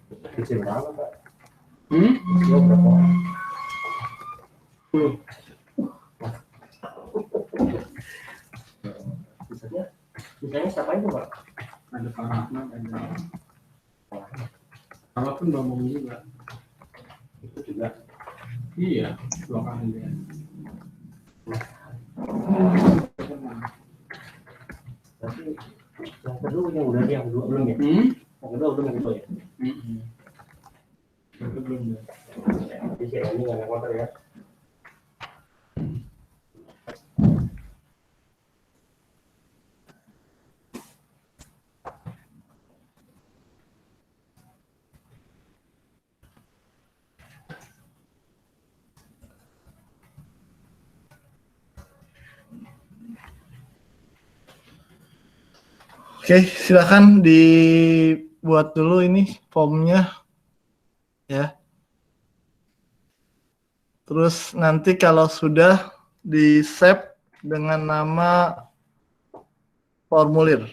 Kecil banget, Pak. Kecil berapa? Sisanya siapa itu, Pak? Ada Pak Rahmat, ada walaupun ngomong juga. Itu juga. Iya, 2 kali dia. Tapi yang kedua yang kedua belum ya? Yang kedua belum gitu ya? Itu belum ya. Jadi ini nggak naik motor ya? Oke, silakan dibuat dulu ini formnya ya. Terus nanti kalau sudah di-save dengan nama formulir.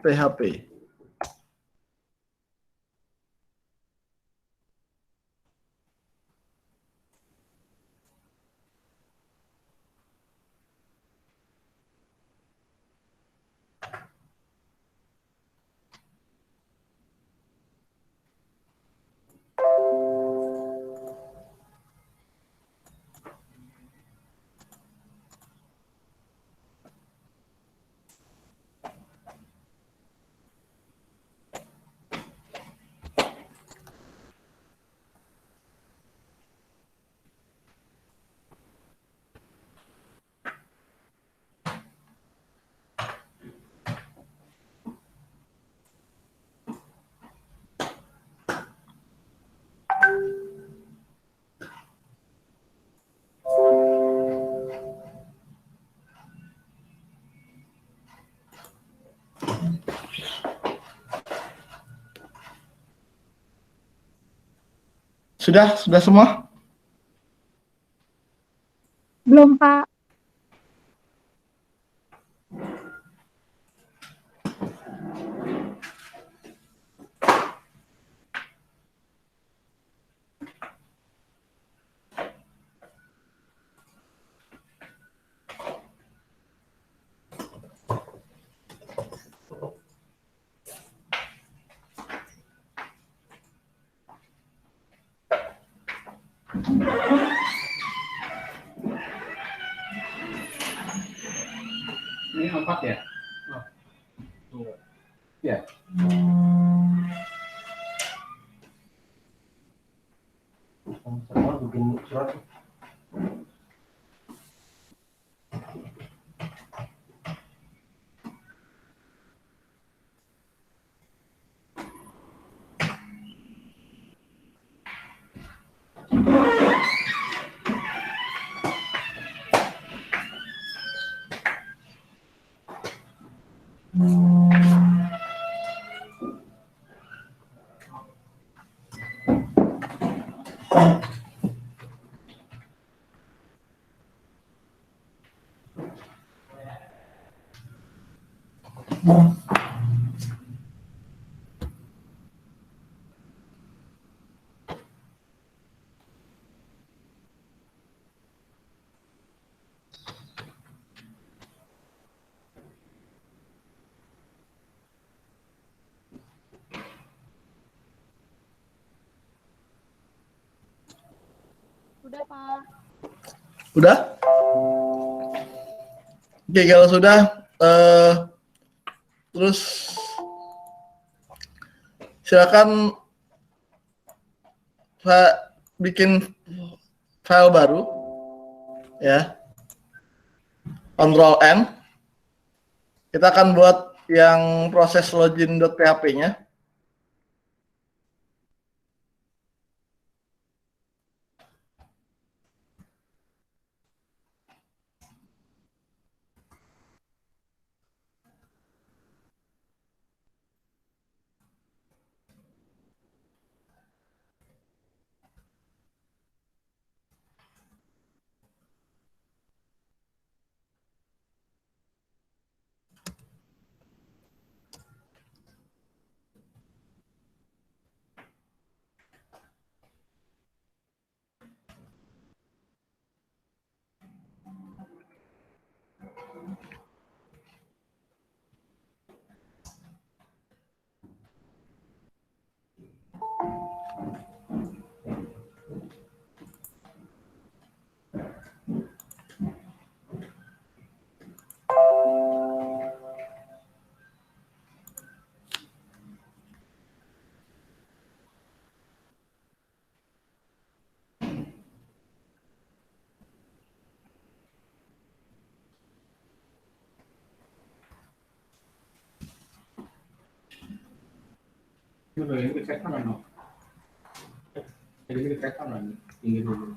.php. Sudah semua? Belum, Pak. Ini 4 ya? Ya. Semua bikin surat. Udah, Pak. Udah? Oke, kalau sudah, terus silakan bikin file baru, ya. Ctrl N. Kita akan buat yang proses login.php-nya. Ini dicek kan no. Jadi dicek kan tinggi dulu.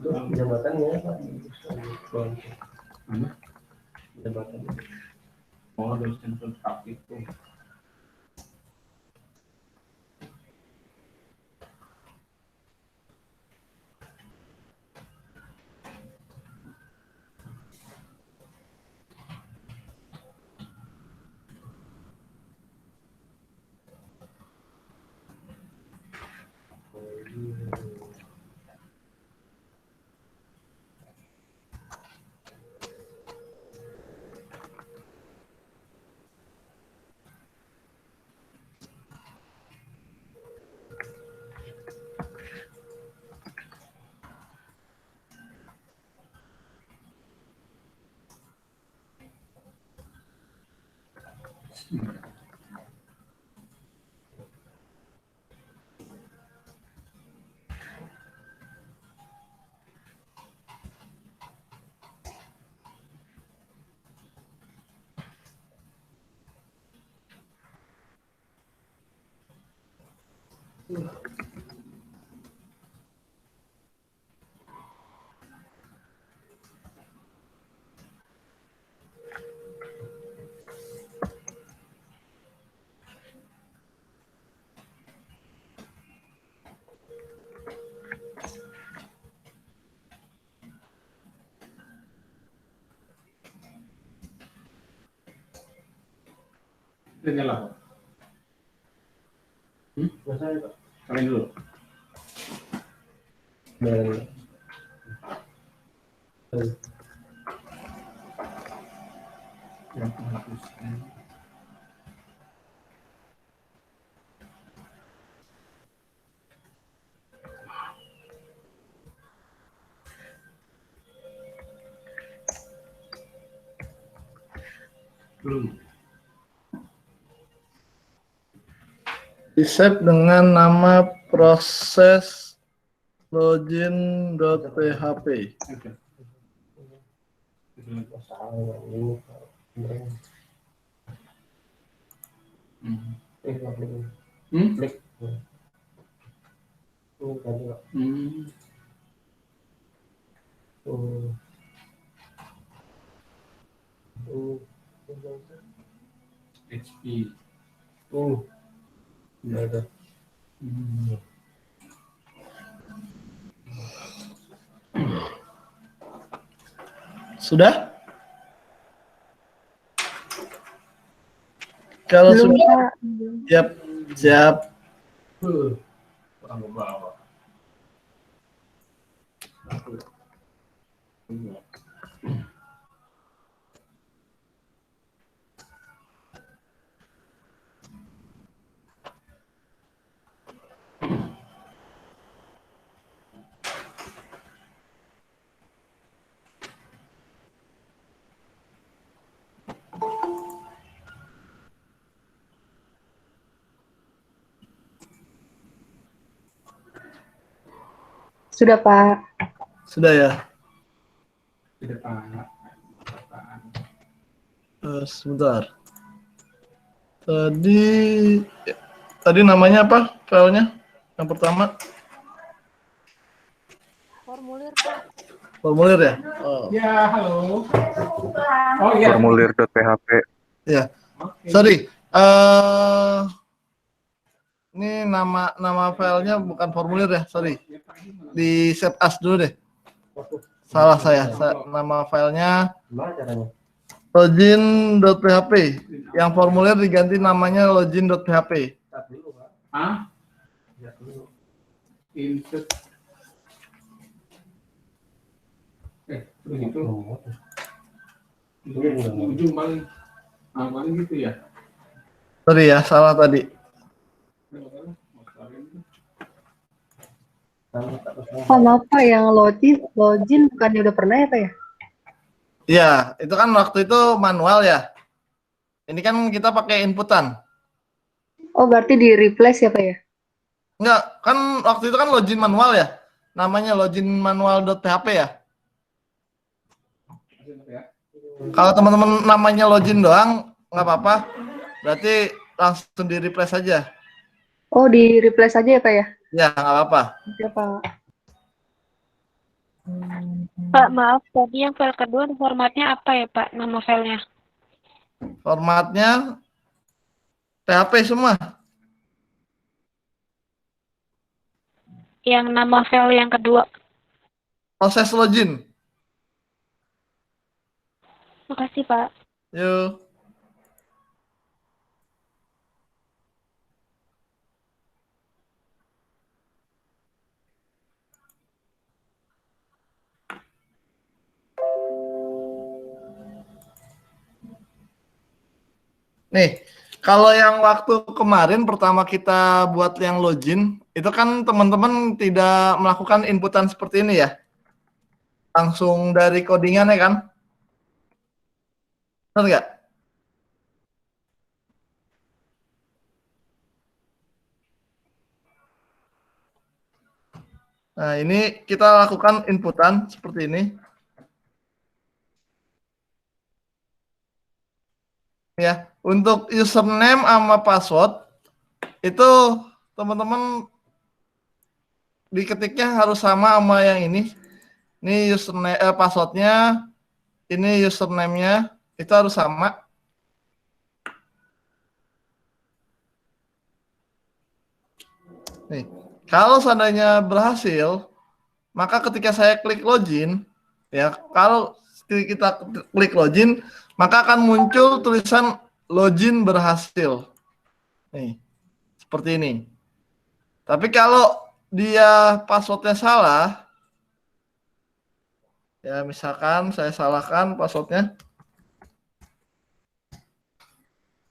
Itu jabatannya Pak. Mana? Jabatan. Oh, dosen filsafat itu. Ini nyala. Masalah Pak. Kalian dulu. Dan Yang menghapuskan. Belum. Di save dengan nama proses login.php. Oke. masalah ini sebenarnya. Klik. Klik. Ini tadi Pak. HP. Ya ada. Sudah? Kalau Belum, sudah, Pak. siap, siap. Orang bawa. Sudah, Pak. Sudah ya. Tidak tahan. Sebentar. Tadi namanya apa filenya? Yang pertama? Formulir, Pak. Formulir ya? Oh. Ya, halo. Oh iya. Formulir.php. Ya. Oke. Sorry. Ini nama filenya bukan formulir ya, sorry. Di save as dulu deh. Salah saya. Nama filenya Gimana caranya? login.php. Yang formulir diganti namanya login.php. Start dulu Pak. Ah, Lihat dulu. insert. Begitu. Ujung paling. Ah, paling gitu ya. Sorry ya, salah tadi. Pak, maaf Pak, yang login bukannya udah pernah ya Pak ya? Iya, itu kan waktu itu manual ya. Ini kan kita pakai inputan. Oh, berarti di replace ya Pak ya? Enggak, kan waktu itu kan login manual ya. Namanya login manual.php ya. Kalau teman-teman namanya login doang, nggak apa-apa. Berarti langsung di replace aja. Oh, di replace aja ya, Pak ya? Ya, nggak apa-apa. Oke, Pak. Pak, maaf, tadi yang file kedua formatnya apa ya, Pak, nama filenya? Formatnya PHP semua. Yang nama file yang kedua. Proses login. Makasih, Pak. Yuk. Nih, kalau yang waktu kemarin pertama kita buat yang login, itu kan teman-teman tidak melakukan inputan seperti ini ya. Langsung dari codingan ya kan? Benar nggak? Nah, ini kita lakukan inputan seperti ini. Ya, untuk username sama password itu teman-teman diketiknya harus sama yang ini. Ini username passwordnya, ini username-nya itu harus sama. Nih, kalau seandainya berhasil, maka ketika saya klik login, ya, kalau kita klik login, maka akan muncul tulisan login berhasil. Nih, seperti ini. Tapi kalau dia passwordnya salah, ya misalkan saya salahkan passwordnya.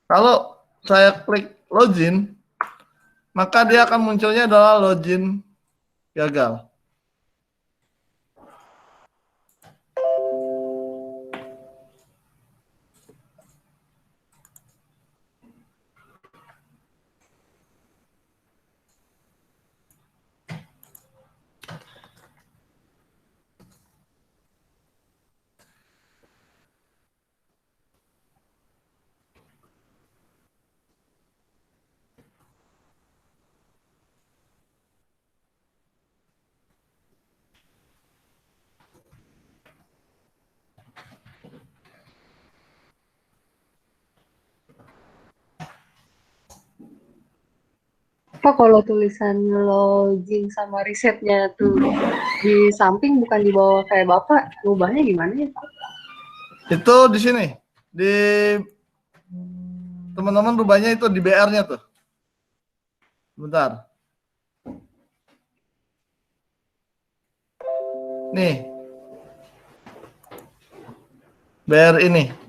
Kalau saya klik login, maka dia akan munculnya adalah login gagal. Pak, kalau tulisan login sama risetnya tuh di samping bukan di bawah kayak Bapak, rubahnya gimana ya, Pak? Itu di sini, di teman-teman rubahnya itu di BR-nya tuh. Bentar. Nih. BR ini.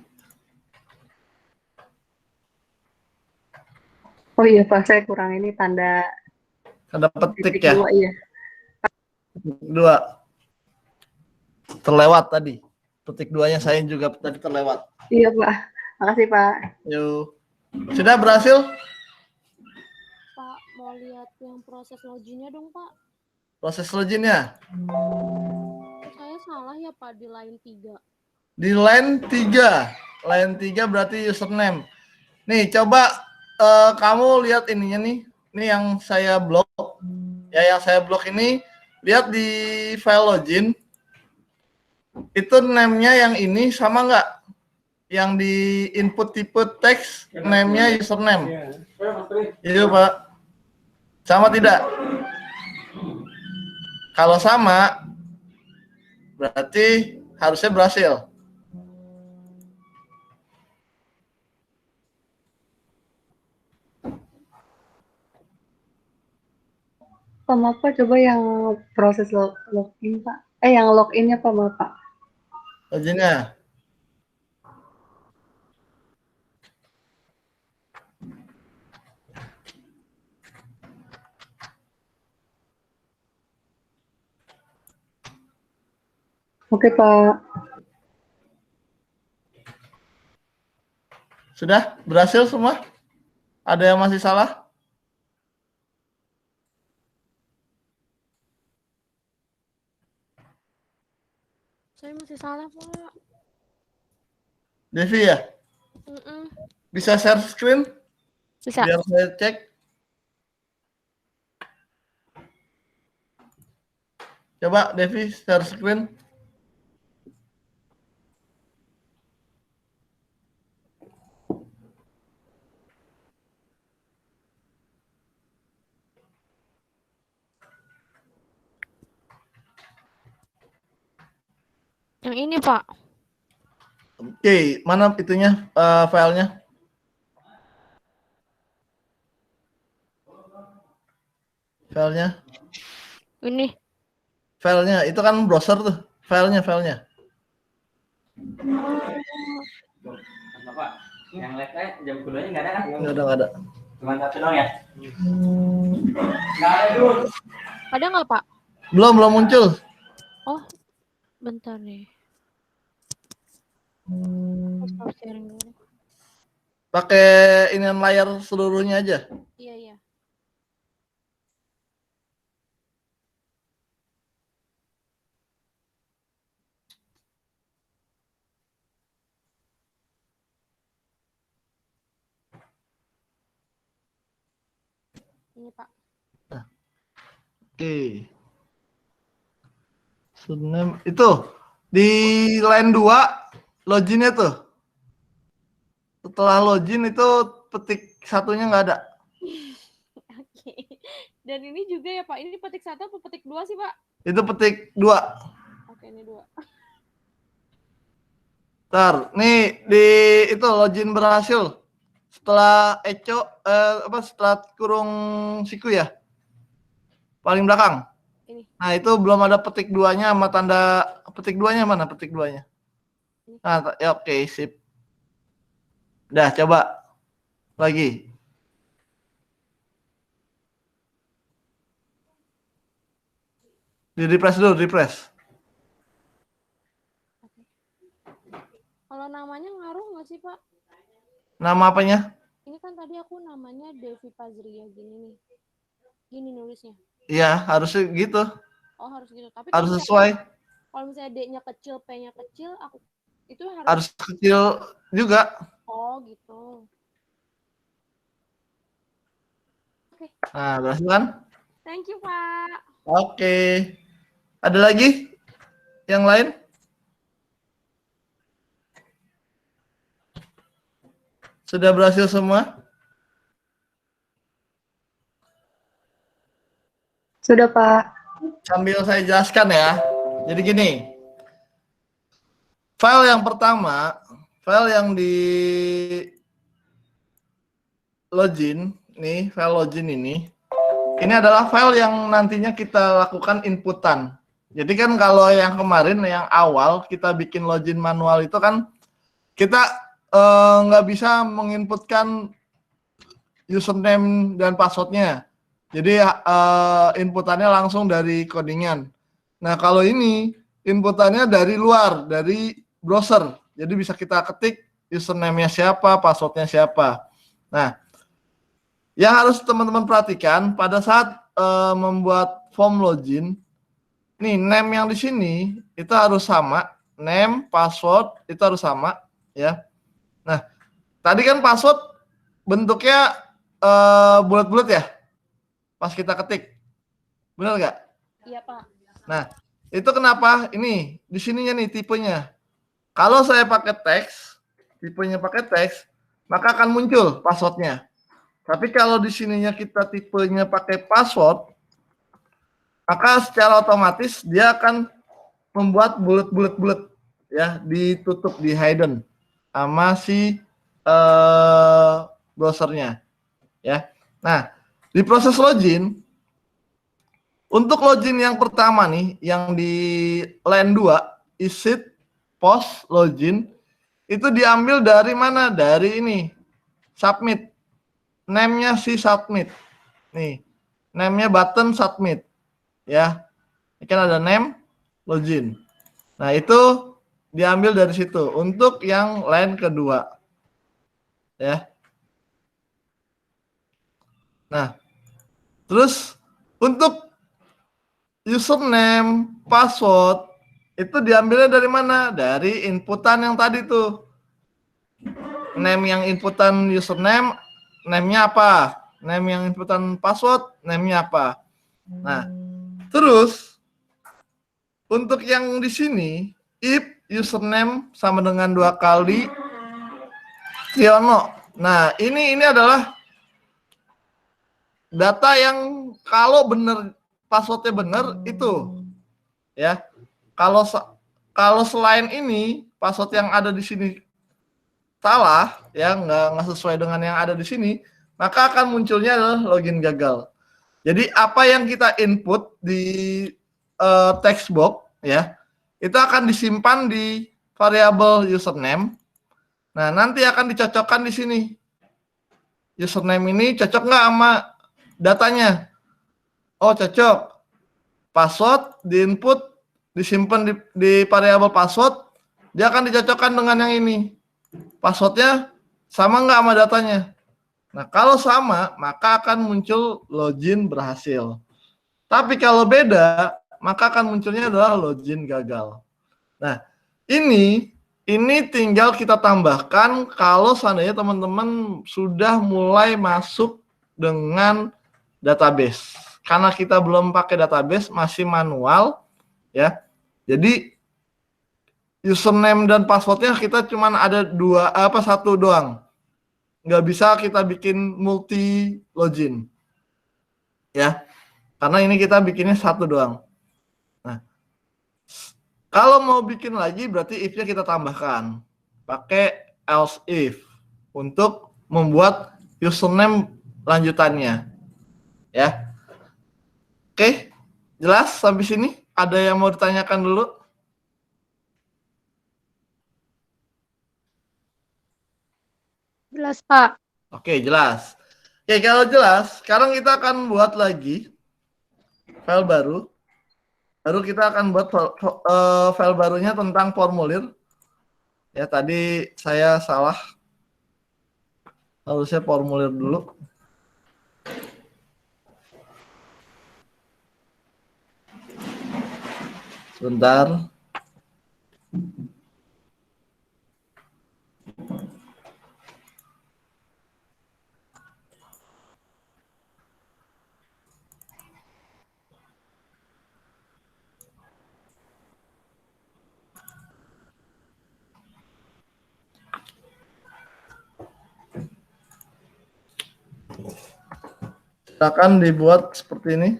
Oh iya, Pak, saya kurang ini tanda Ada petik titik ya. dua, iya. Dua. Terlewat tadi. Petik duanya saya juga tadi terlewat. Iya, Pak. Makasih, Pak. Yuk. Sudah berhasil? Pak, mau lihat yang proses loginnya dong, Pak. Proses loginnya. Saya salah ya, Pak, di line 3. Di line 3. Line 3 berarti username. Nih, coba kamu lihat ininya nih. Ini yang saya blok. Ya, yang saya blok ini. Lihat di file login. Itu name-nya yang ini sama nggak? Yang di input tipe teks, name-nya username. Iya, Pak. Sama tidak? Kalau sama, berarti harusnya berhasil. Pak, maaf, Pak, coba yang proses login, Pak. Yang login-nya, Pak, maaf, Pak. Loginnya. Oke, Pak. Sudah berhasil semua? Ada yang masih salah? Saya masih salah, Pak. Devi ya? Mm-mm. Bisa share screen Bisa. biar saya cek. Coba Devi share screen. Yang ini, Pak. Oke, mana itunya filenya? Filenya, Ini. filenya itu kan browser tuh. Filenya. Bapak, yang live jam keduanya nggak ada kan? Nggak ada. Cuma satu dong ya? Nggak ada dulu. Ada nggak, Pak? Belum muncul. Oh, bentar nih. Stop sharing dulu. Pakai ini layar seluruhnya aja. Iya, iya. Ini, Pak. Oke. Sunem itu di line 2 loginnya tuh. Setelah login itu petik satunya nggak ada. Oke. Dan ini juga ya Pak, ini petik 1 apa petik 2 sih Pak? Itu petik 2. Oke, ini 2. Ntar, nih di itu login berhasil. Setelah setelah kurung siku ya. Paling belakang. Ini. Nah, itu belum ada petik 2-nya sama tanda petik 2-nya mana petik 2-nya? Nah, ya oke, sip. Udah, coba lagi. Di refresh dulu, refresh. Kalau namanya ngaruh nggak sih Pak? Nama apanya? Ini kan tadi aku namanya Devi Pazria gini nih. Gini nulisnya. Iya, harusnya gitu. Oh, harus gitu. Tapi Harus kalau sesuai. kalau misalnya D-nya kecil, P-nya kecil, aku itu Harus kecil juga. Oh, gitu. Oke. Nah, berhasil kan? Thank you, Pak. Oke. Ada lagi? Yang lain? Sudah berhasil semua? Sudah, Pak. Sambil saya jelaskan ya. Jadi gini. File yang pertama, file yang di login, nih, file login ini adalah file yang nantinya kita lakukan inputan. Jadi kan kalau yang kemarin, yang awal kita bikin login manual itu kan kita nggak bisa menginputkan username dan passwordnya. Jadi inputannya langsung dari codingan. Nah kalau ini inputannya dari luar, dari browser. Jadi bisa kita ketik username-nya siapa, passwordnya siapa. Nah, yang harus teman-teman perhatikan pada saat membuat form login, nih name yang di sini itu harus sama, name, password itu harus sama, ya. Nah, tadi kan password bentuknya bulat-bulat ya, pas kita ketik, benar nggak? Iya Pak. Nah, itu kenapa? Ini di sininya nih tipenya. Kalau saya pakai teks, tipenya pakai teks, maka akan muncul passwordnya. Tapi kalau di sininya kita tipenya pakai password, maka secara otomatis dia akan membuat bulat-bulat ya, ditutup, di hidden sama si browsernya ya. Nah, di proses login, untuk login yang pertama nih, yang di line 2, isit post login, itu diambil dari mana? Dari ini, submit. Name-nya si submit. Nih, name-nya button submit. Ya, ini kan ada name, login. Nah, itu diambil dari situ untuk yang line kedua. Ya. Nah, terus untuk username, password, itu diambilnya dari mana? Dari inputan yang tadi tuh. name yang inputan username, name-nya apa? Name yang inputan password, name-nya apa? Nah, terus untuk yang di sini, if username sama dengan 2 kali Siono. Nah, ini adalah data yang kalau benar passwordnya benar itu ya. Kalau selain ini password yang ada di sini salah ya, nggak sesuai dengan yang ada di sini, maka akan munculnya adalah login gagal. Jadi apa yang kita input di text box ya, itu akan disimpan di variabel username. Nah, nanti akan dicocokkan di sini. Username ini cocok nggak sama datanya? Oh, cocok. Password di input disimpan di variabel password, dia akan dicocokkan dengan yang ini. Passwordnya sama nggak sama datanya? Nah, kalau sama, maka akan muncul login berhasil. Tapi kalau beda, maka akan munculnya adalah login gagal. Nah, ini tinggal kita tambahkan kalau seandainya teman-teman sudah mulai masuk dengan database. Karena kita belum pakai database, masih manual, ya. Jadi username dan passwordnya kita cuma ada satu doang. Nggak bisa kita bikin multi login, ya. Karena ini kita bikinnya satu doang. Nah, kalau mau bikin lagi berarti if-nya kita tambahkan pakai else if untuk membuat username lanjutannya, ya. Oke, jelas sampai sini? Ada yang mau ditanyakan dulu? Jelas, Pak. Oke, jelas. Oke, kalau jelas, sekarang kita akan buat lagi file baru. Baru kita akan buat file barunya tentang formulir. Ya, tadi saya salah. Harusnya formulir dulu. Sebentar. Silakan dibuat seperti ini.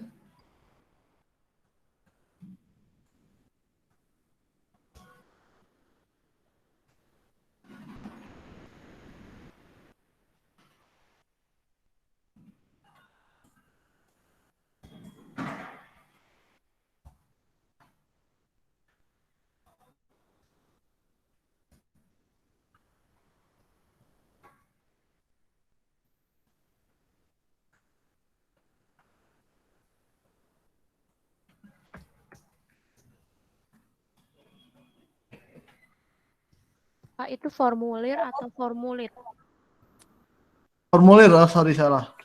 Pak, itu formulir atau formulit? Formulir, oh, sorry salah.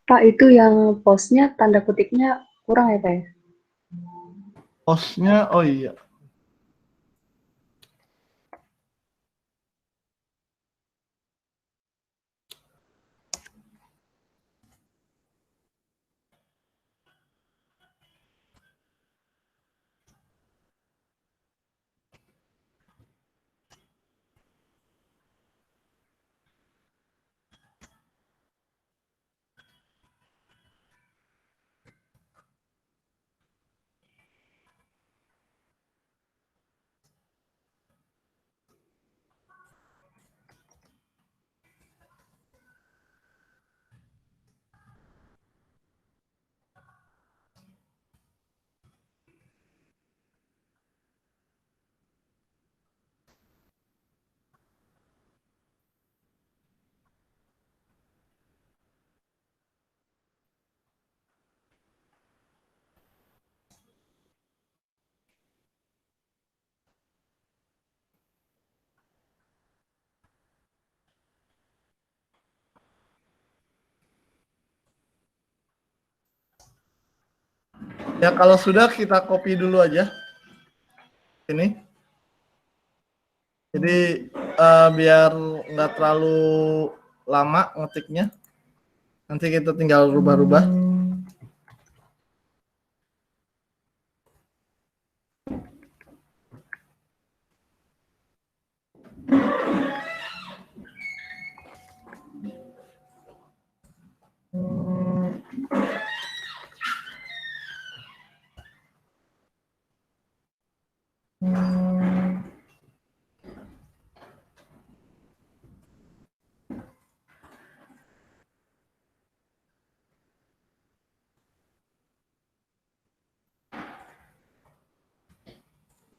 Pak, itu yang postnya tanda kutipnya kurang ya, Pak ya? Hostnya, oh iya. Ya kalau sudah kita copy dulu aja ini. Jadi biar nggak terlalu lama ngetiknya. Nanti kita tinggal rubah-rubah.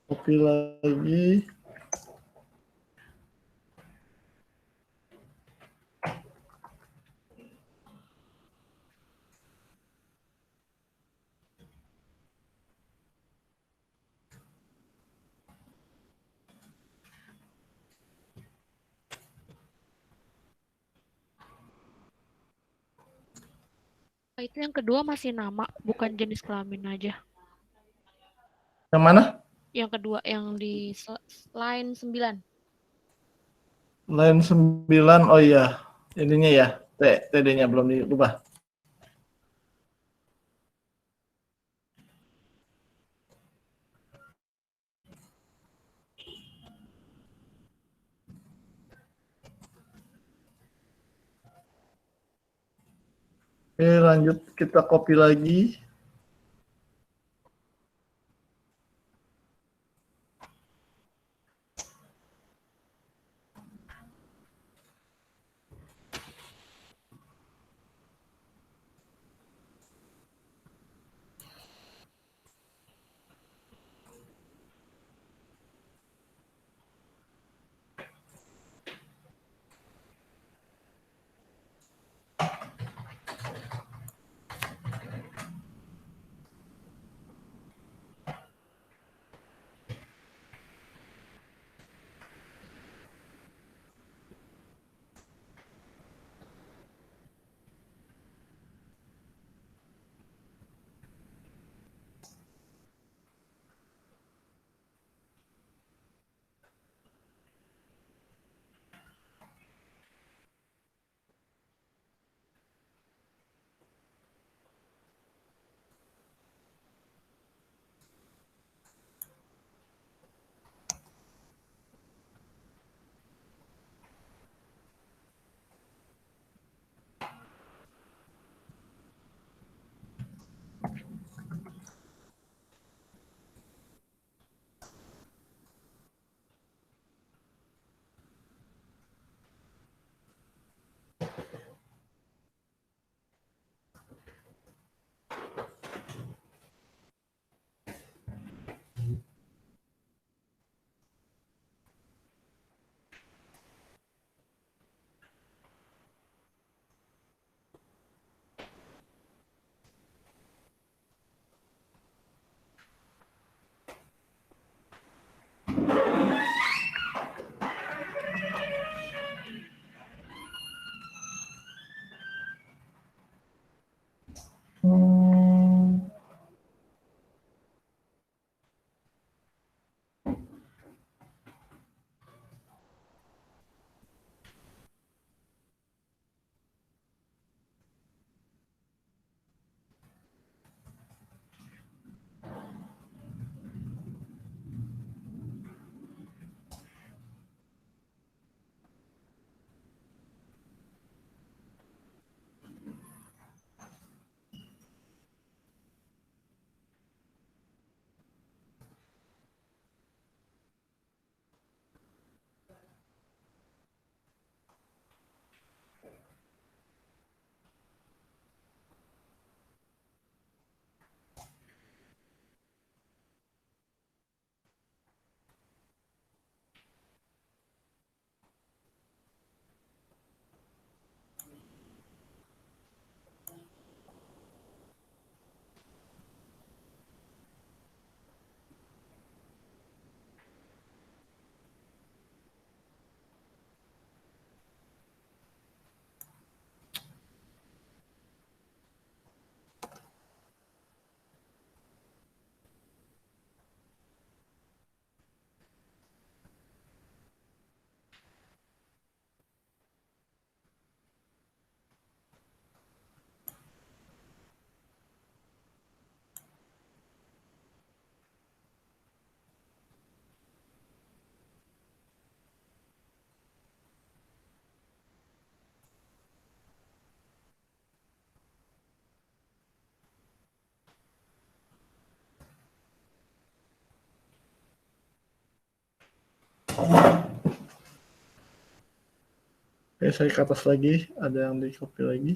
Copy lagi. Itu yang kedua masih nama, bukan jenis kelamin aja. Yang mana? Yang kedua yang di line 9. Line 9. Oh iya. Ininya ya. TD-nya belum dirubah. Oke, lanjut kita copy lagi. Oke, saya ke atas lagi. Ada yang di copy lagi.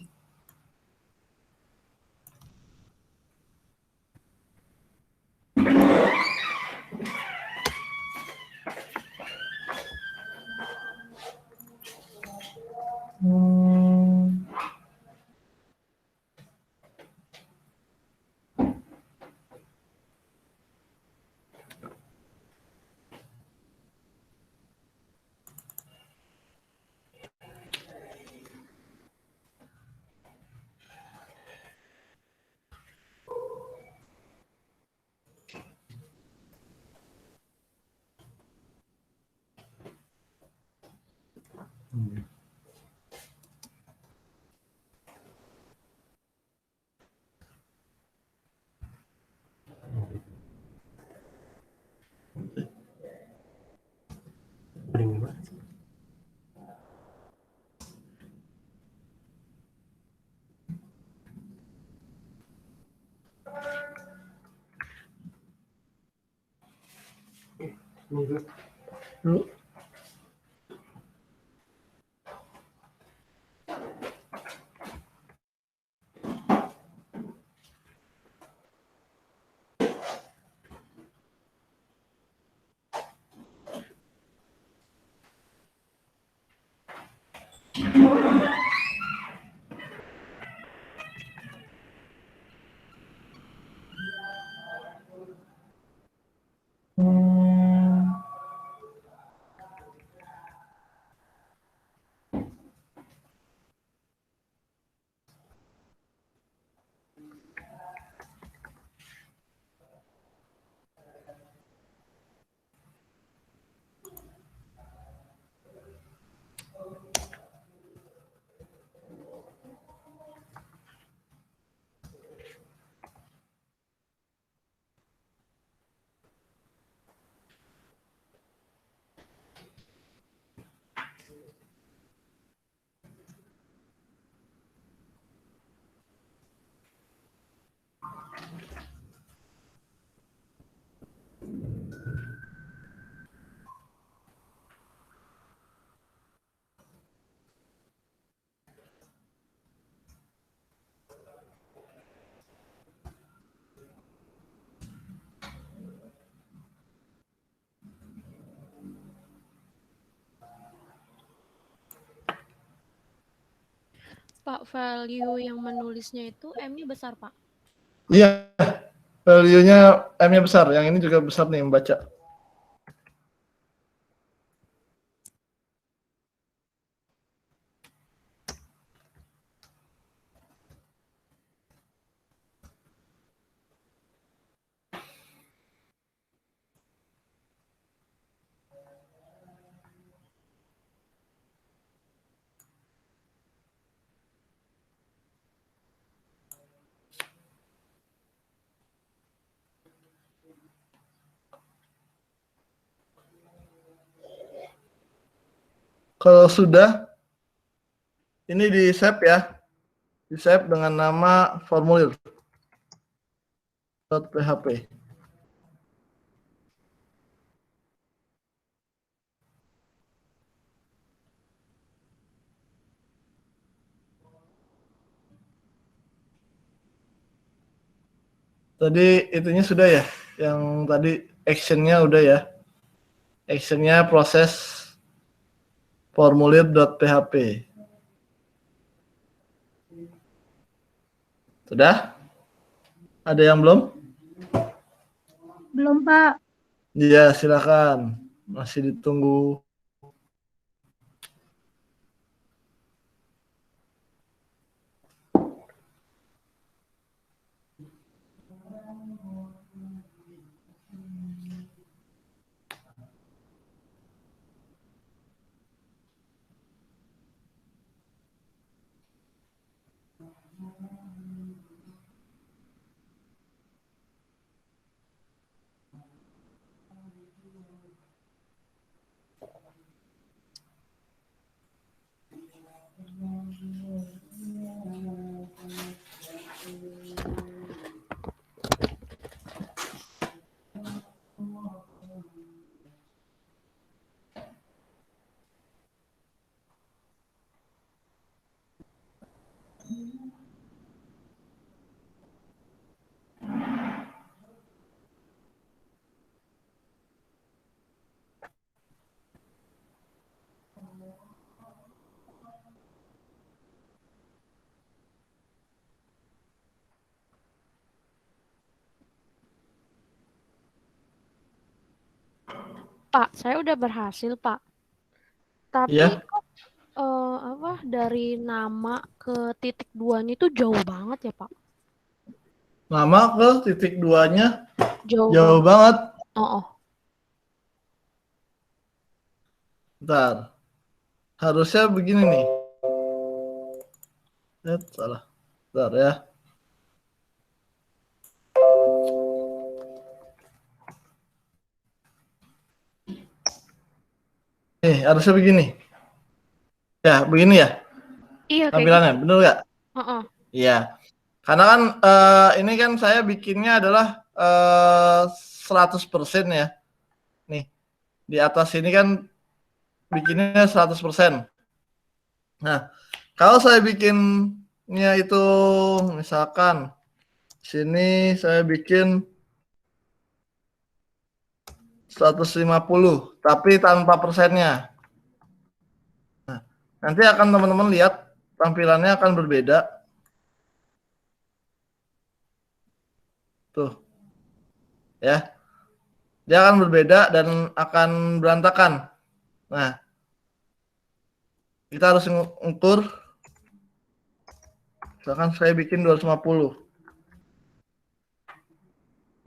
Bening banget. Dulu. Pak, value yang menulisnya itu M-nya besar, Pak. Iya, value-nya M-nya besar. Yang ini juga besar nih membaca. Kalau sudah, ini di save ya. Di save dengan nama formulir.php. Tadi itunya sudah ya, yang tadi actionnya udah ya. Actionnya proses formulir.php. Sudah? Ada yang belum? Belum, Pak. Iya, silakan. Masih ditunggu. Pak, saya udah berhasil, Pak. Tapi Iya. kok dari nama ke titik 2-nya itu jauh banget ya, Pak? Nama ke titik 2-nya Jauh jauh banget. banget. Oh. Bentar. Harusnya begini nih. Salah. Bentar ya. Nih, harusnya begini. Ya, begini ya Iya, kayak tampilannya. gitu. Bener nggak? Heeh. Iya. Karena kan ini kan saya bikinnya adalah 100% ya. Nih, di atas ini kan bikinnya 100%. Nah, kalau saya bikinnya itu misalkan sini saya bikin 150 tapi tanpa persennya. Nah, nanti akan teman-teman lihat tampilannya akan berbeda. Tuh. Ya. Dia akan berbeda dan akan berantakan. Nah, kita harus ngukur. Misalkan saya bikin 250.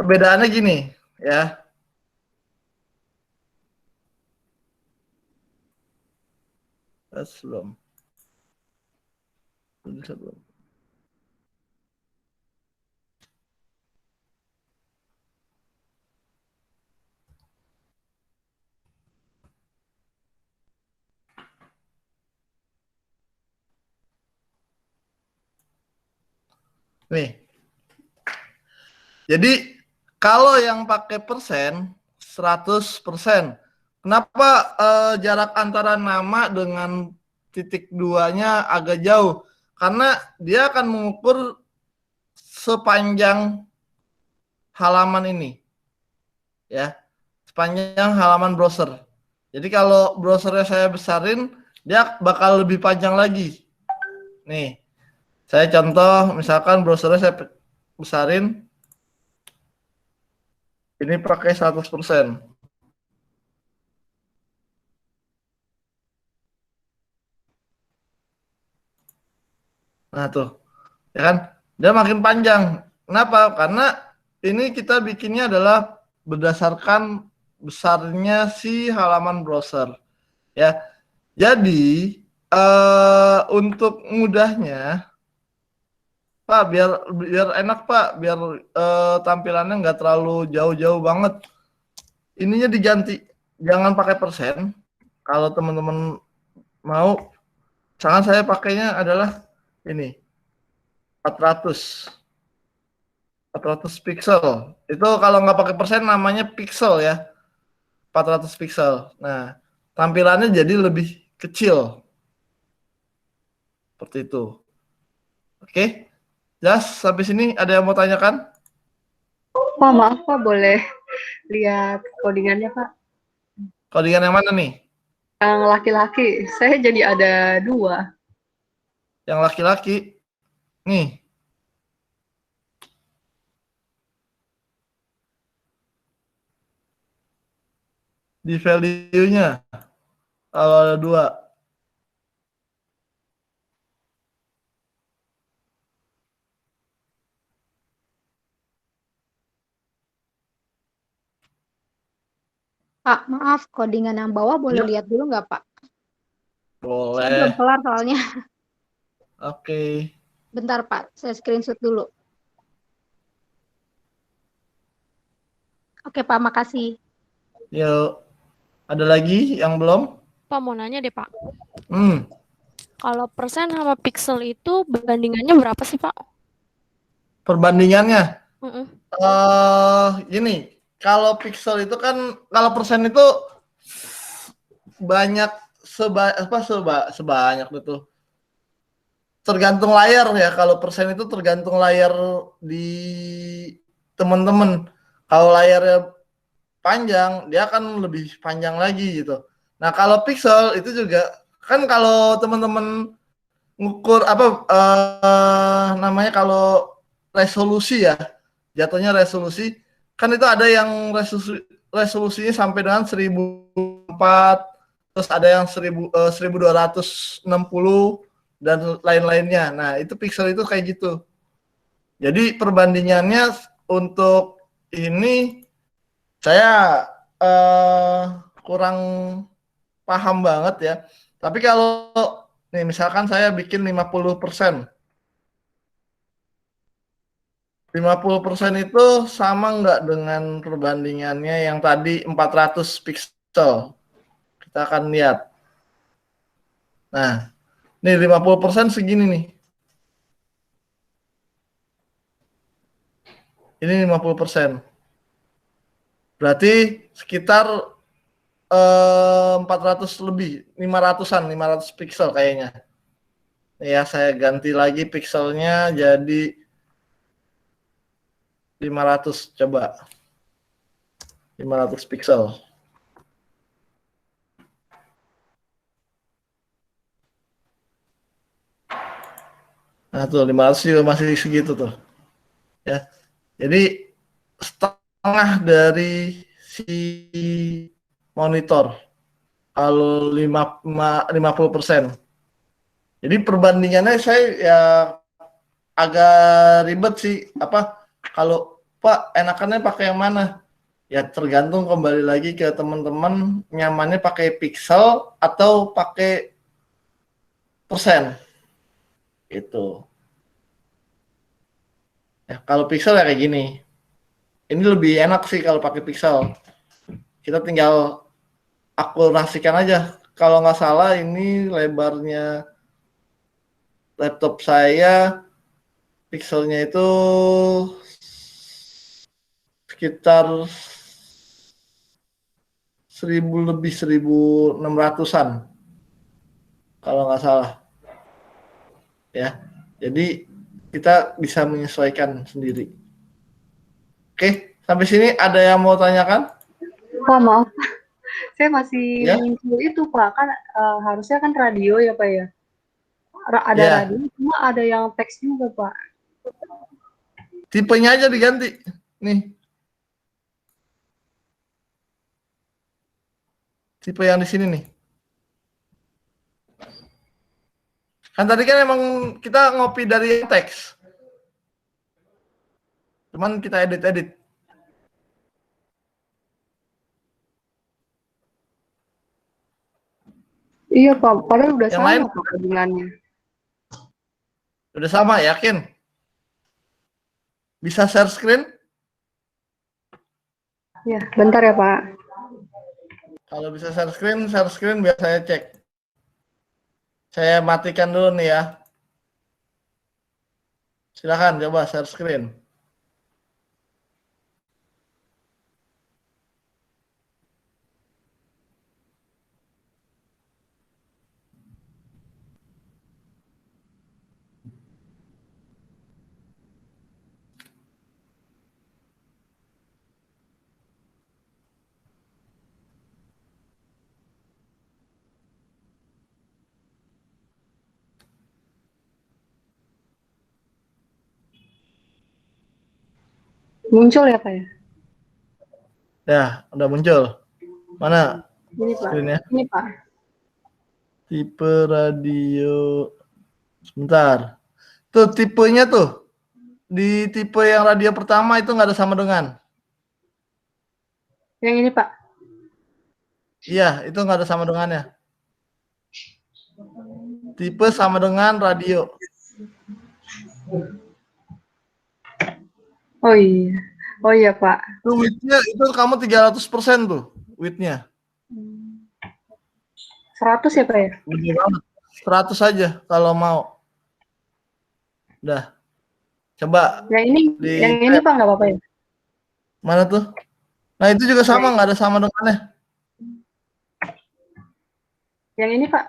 Perbedaannya gini, ya. Belum. Belum. Nih. Jadi kalau yang pakai persen 100%. Kenapa jarak antara nama dengan titik 2-nya agak jauh? Karena dia akan mengukur sepanjang halaman ini. Ya. Sepanjang halaman browser. Jadi kalau browsernya saya besarin, dia bakal lebih panjang lagi. Nih. Saya contoh misalkan browsernya saya besarin. Ini pakai 100%. Nah tuh, ya kan? Dia makin panjang. Kenapa? Karena ini kita bikinnya adalah berdasarkan besarnya si halaman browser. Ya, jadi untuk mudahnya, Pak, biar enak Pak, biar tampilannya nggak terlalu jauh-jauh banget. Ininya diganti, jangan pakai persen. Kalau teman-teman mau, misalkan saya pakainya adalah ini 400 pixel. Itu kalau nggak pakai persen namanya pixel ya, 400 pixel. Nah, tampilannya jadi lebih kecil. Seperti itu. Oke, jelas sampai sini ada yang mau tanyakan? Pak, maaf Pak, boleh lihat codingannya Pak? Codingan yang mana nih? Yang laki-laki, saya jadi ada 2. Yang laki-laki. Nih. Di value-nya kalau ada 2. Pak, maaf, codingan yang bawah boleh Ya. lihat dulu nggak, Pak? Saya belum Boleh. kelar soalnya. Oke. Bentar, Pak. Saya screenshot dulu. Oke, Pak. Makasih. Yuk. Ada lagi yang belum? Pak, mau nanya deh, Pak. Kalau persen sama pixel itu bandingannya berapa sih, Pak? Perbandingannya? Gini. Kalau pixel itu kan, kalau persen itu banyak sebanyak itu. Tergantung layar ya. Kalau persen itu tergantung layar di teman-teman. Kalau layarnya panjang, dia akan lebih panjang lagi gitu. Nah, kalau pixel itu juga kan kalau teman-teman ngukur namanya kalau resolusi ya. Jatuhnya resolusi kan itu ada yang resolusinya sampai dengan 1004, terus ada yang 1260 dan lain-lainnya. Nah, itu pixel itu kayak gitu. Jadi perbandingannya untuk ini saya kurang paham banget ya. Tapi kalau nih misalkan saya bikin 50%. 50% itu sama nggak dengan perbandingannya yang tadi 400 pixel? Kita akan lihat. Nah, nih 50% segini nih. Ini 50%. Berarti sekitar 400 lebih, 500-an, 500 pixel kayaknya. Ya, saya ganti lagi pixelnya jadi 500, coba. 500 pixel. Nah, tuh 500 juga masih segitu tuh. Ya. Jadi setengah dari si monitor kalau 50%. Jadi perbandingannya saya ya agak ribet sih. Apa kalau Pak enakannya pakai yang mana? Ya tergantung kembali lagi ke teman-teman nyamannya pakai pixel atau pakai persen. Itu. Ya, kalau pixel ya kayak gini. Ini lebih enak sih kalau pakai pixel. Kita tinggal akurasikan aja. Kalau nggak salah ini lebarnya laptop saya pixelnya itu sekitar 1000 lebih 1600-an kalau nggak salah ya. Jadi kita bisa menyesuaikan sendiri. Oke, sampai sini ada yang mau tanyakan? Pak, maaf. Saya masih Ya. muncul itu, Pak. Kan harusnya kan radio ya, Pak ya. Ada Ya. radio, cuma ada yang teks juga, Pak. Tipenya aja diganti. Nih. Tipe yang di sini nih. Kan tadi kan emang kita ngopi dari teks. Cuman kita edit-edit. Iya, Pak. Padahal udah Yang sama, lain? Pak, perbandingannya. Udah sama, yakin? Bisa share screen? Ya, bentar ya, Pak. Kalau bisa share screen biar saya cek. Saya matikan dulu nih ya. Silakan coba share screen. Muncul ya, Pak ya? Ya, udah muncul. Mana Ini, Pak. screen-nya? Ini, Pak. Tipe radio. Sebentar. Tuh tipenya tuh. Di tipe yang radio pertama itu nggak ada sama dengan. Yang ini, Pak. Iya, itu nggak ada sama dengannya. Tipe sama dengan radio. Oh iya. Oh iya, Pak. Tuh width-nya itu kamu 300% tuh width-nya. 100 ya, Pak ya? Gede banget. 100 aja kalau mau. Udah. Coba. Yang ini Pak nggak apa-apa ya? Mana tuh? Nah itu juga sama, nggak ada sama dengannya. Yang ini Pak?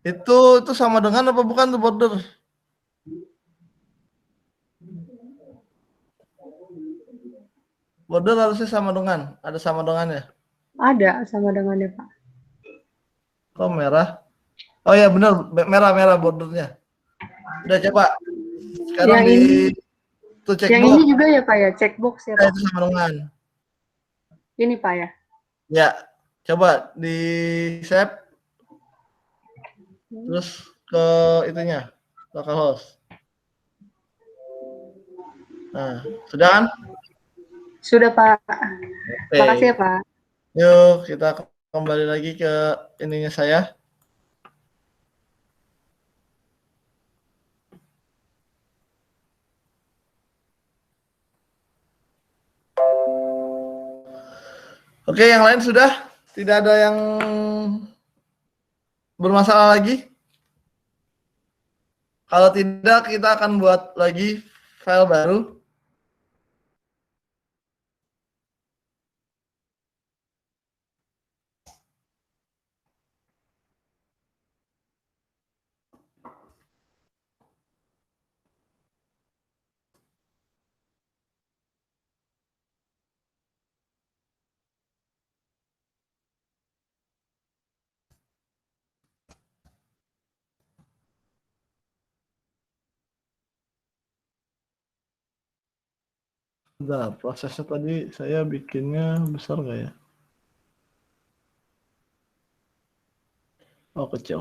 Itu sama dengan apa bukan tuh border? Border harusnya sama dengan, ada sama dengannya. Ada sama dengannya Pak. Kok merah? Oh ya benar, merah bordernya. Udah coba. Sekarang yang di ini, Tuh Yang checkbox. ini juga ya Pak ya, checkbox ya Ya, Pak. itu sama dengan. Ini Pak ya. Ya, coba di save terus ke itunya, localhost. Nah, sudah kan? Sudah Pak. Oke. Makasih ya Pak. Yuk, kita kembali lagi ke ininya saya. Oke, yang lain sudah? Tidak ada yang bermasalah lagi? Kalau tidak, kita akan buat lagi file baru. Nah, prosesnya tadi saya bikinnya besar nggak ya? Oh, kecil.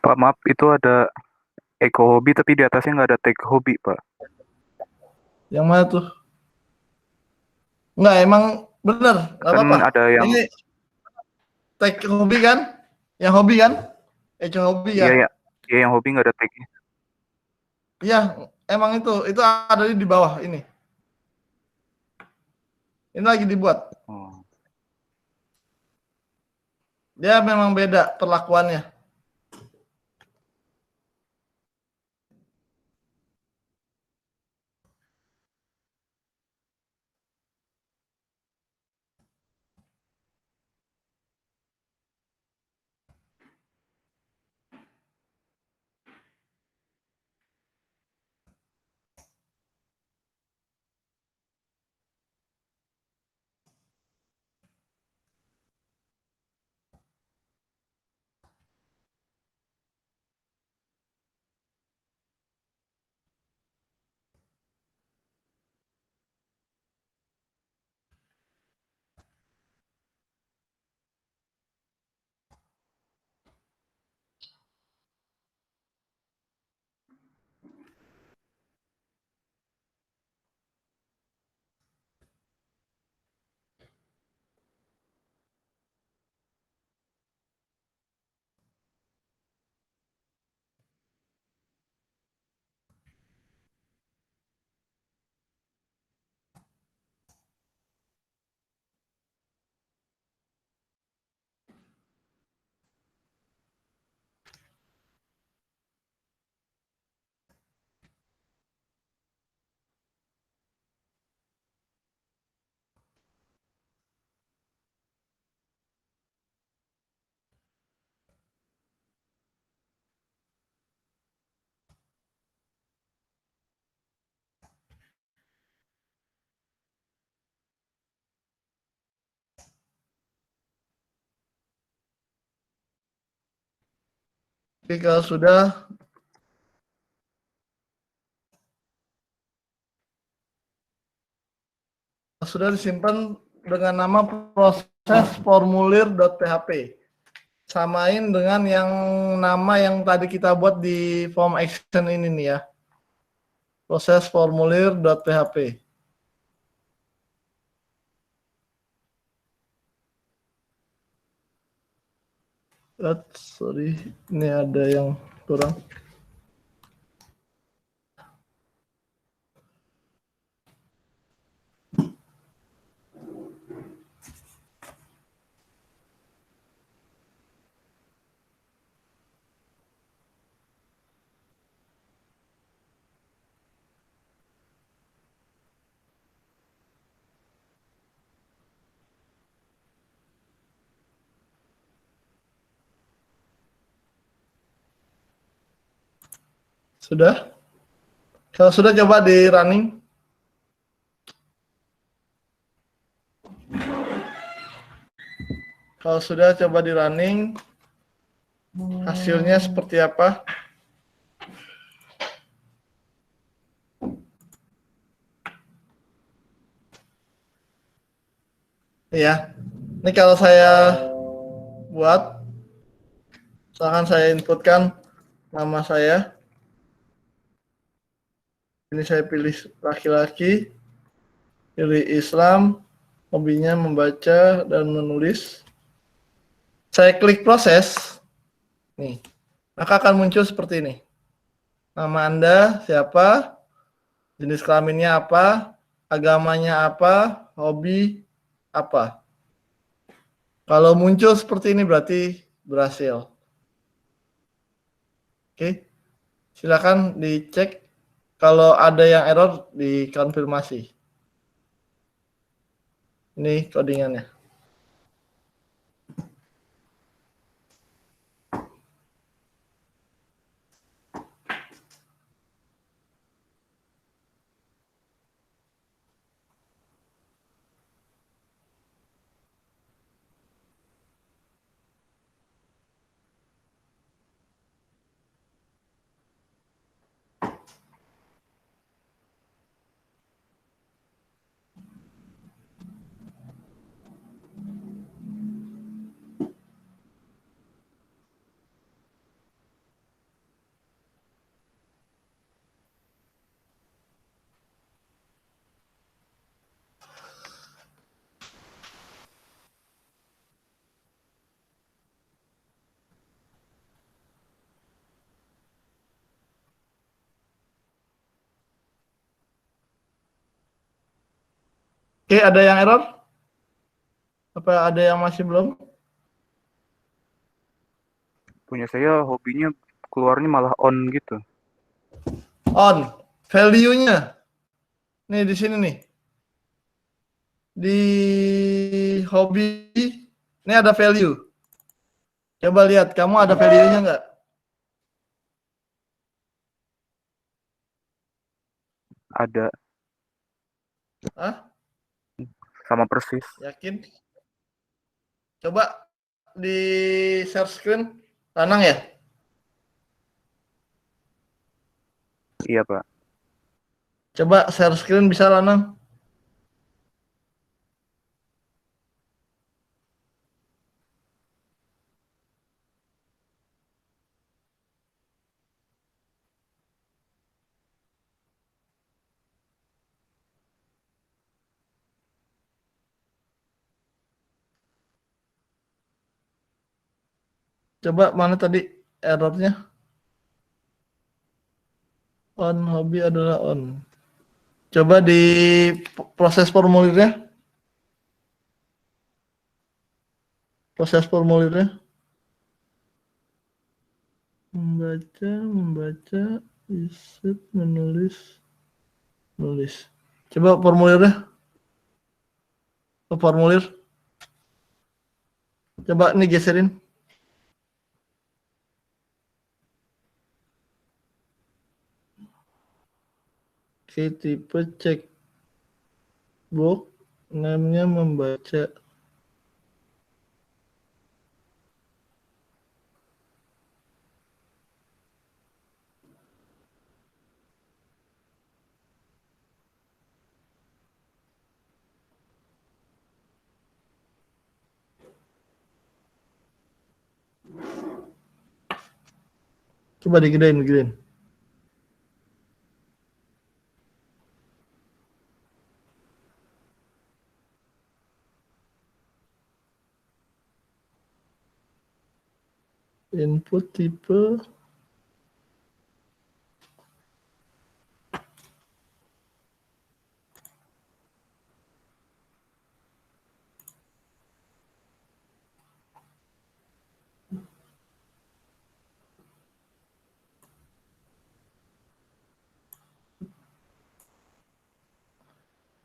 Pak, maaf, itu ada Eko Hobi tapi di atasnya nggak ada tag hobi, Pak. Yang mana tuh? Enggak, emang bener, nggak Kan apa-apa. ada yang, Ini tag hobi kan? Yang hobi kan? Cuma hobi iya ya? ya, iya yang hobi nggak ada tagnya. Iya, emang itu ada di bawah ini. Ini lagi dibuat. Oh. Dia memang beda perlakuannya. Oke, kalau sudah disimpan dengan nama proses formulir.php. Samain dengan yang nama yang tadi kita buat di form action ini nih ya. Proses formulir.php. Sorry, ini ada yang kurang. Sudah? Kalau sudah coba di running. Kalau sudah coba di running, hasilnya seperti apa? Ya, ini kalau saya buat, misalkan saya inputkan nama saya. Ini saya pilih laki-laki, pilih Islam, hobinya membaca dan menulis. Saya klik proses, nih, maka akan muncul seperti ini. Nama Anda siapa, jenis kelaminnya apa, agamanya apa, hobi apa. Kalau muncul seperti ini berarti berhasil. Oke, silakan dicek. Kalau ada yang error, dikonfirmasi. Ini codingannya. Oke, ada yang error? Apa ada yang masih belum? Punya saya hobinya keluarnya malah on gitu. On. Value-nya. Nih di sini nih. Di hobi, ini ada value. Coba lihat, kamu ada value-nya nggak? Ada. Hah? Sama persis. Yakin? Coba di share screen. Lanang ya? Iya, Pak. Coba share screen bisa Lanang? Coba mana tadi errornya? On, hobi adalah on. Coba di proses formulirnya. Proses formulirnya. Membaca, riset, menulis, nulis. Coba formulirnya. Formulir. Coba nih geserin. Oke, tipe cek box, namanya membaca. Coba digedein. Input tipe.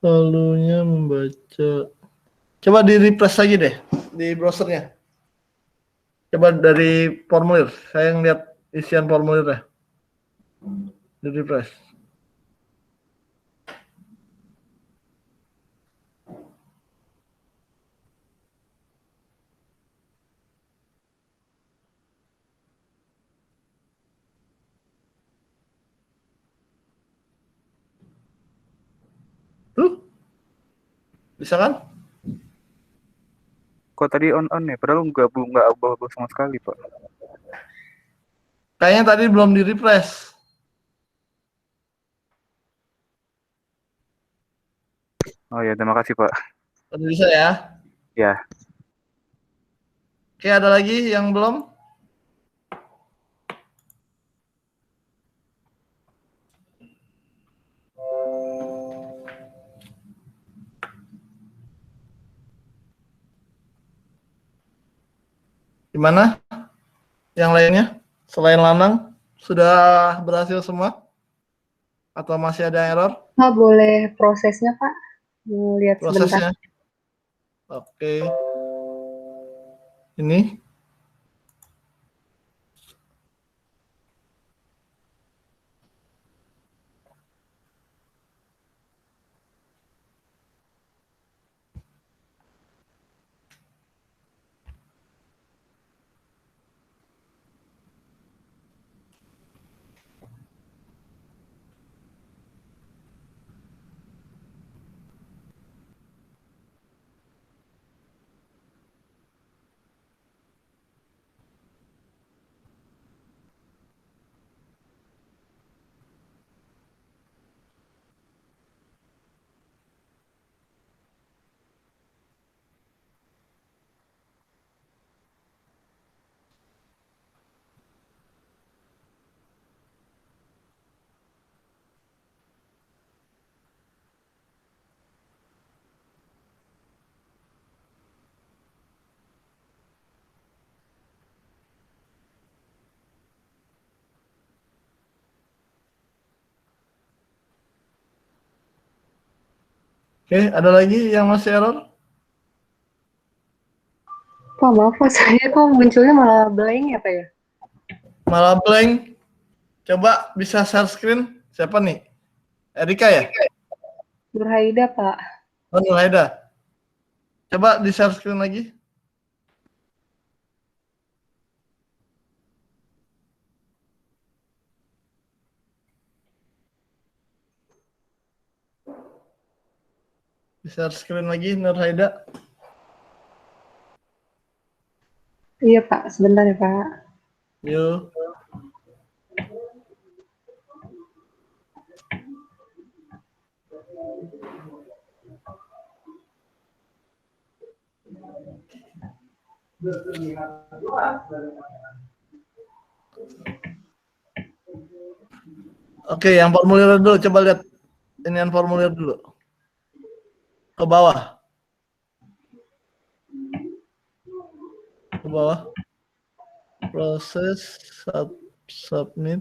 Lalunya membaca. Coba di refresh lagi deh di browsernya. Coba dari formulir. Saya ngeliat isian formulirnya. Di refresh. Tuh. Bisa kan? Kok tadi on ya? Padahal nggak abah-abah sama sekali, Pak. Kayaknya tadi belum di refresh. Oh ya, terima kasih, Pak. Udah bisa ya? Ya. Oke, ada lagi yang belum? Gimana? Yang lainnya? Selain Lanang, sudah berhasil semua? Atau masih ada error? Pak, boleh prosesnya, Pak? Mau lihat Prosesnya? sebentar. Oke. Ini. Oke, ada lagi yang masih error? Pak, maaf Pak, saya kok munculnya malah blank ya Pak ya? Malah blank. Coba bisa share screen. Siapa nih? Erika ya? Nurhaida Pak. Oh, Nurhaida. Coba di share screen lagi. Di share screen lagi, Nurhaida. Iya Pak, sebentar ya Pak. Yuk. Oke, yang formulir dulu. Coba lihat ini yang formulir dulu. Ke bawah. Ke bawah. Proses submit.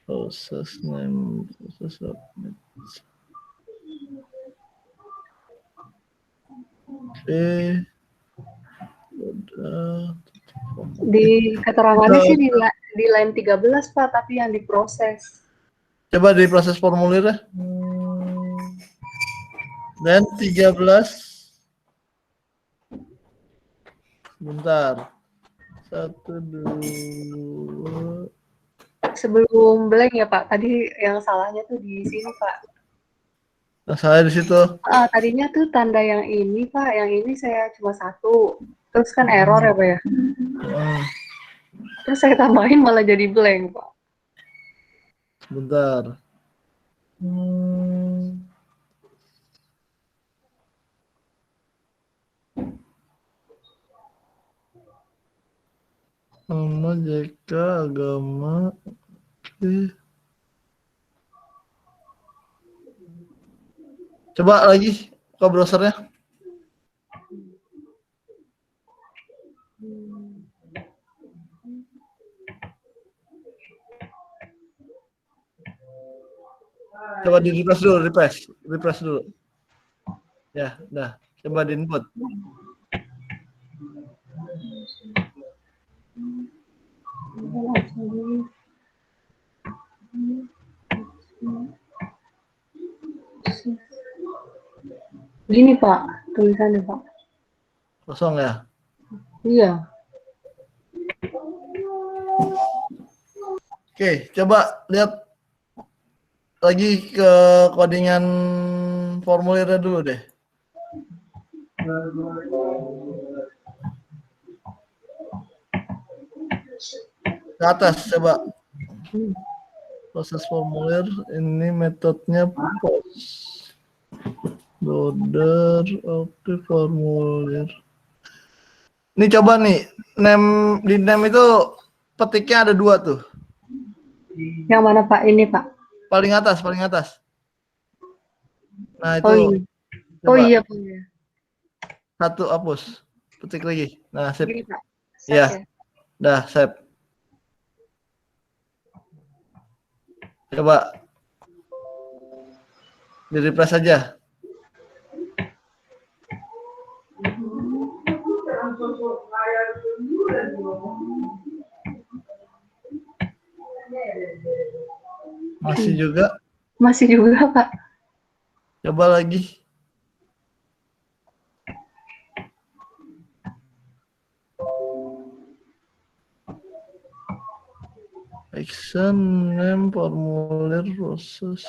Proses name. Proses submit. Oke. Udah. Di keterangannya sih di line 13 Pak, tapi yang diproses. Coba di proses formulirnya. Dan 13. Bentar. 1, 2. Sebelum blank ya Pak, tadi yang salahnya tuh di sini Pak. Nah, saya di situ. Tadinya tuh tanda yang ini Pak, yang ini saya cuma 1. Terus kan error ya Pak ya? Terus saya tambahin malah jadi blank, Pak. Bentar. Hmm. Nama JK agama. Oke. Coba lagi buka browsernya. Coba di refresh dulu. Ya, udah. Coba di input. Gini Pak, tulisannya Pak. Kosong ya. Iya. Oke, coba lihat lagi ke codingan formulirnya dulu deh. Ke atas coba. Proses formulir ini metodenya post. Loader, oke formulir. Ini coba nih, di name itu petiknya ada 2 tuh. Yang mana Pak? Ini Pak. Paling atas. Nah, itu Oh iya. coba. Oh iya Pak. 1 hapus. Petik lagi. Nah, sip. Gini Pak. Iya. Ya. Dah, save. Coba di refresh aja. Masih juga. Masih juga Pak. Coba lagi. Action, name, formulir, proses.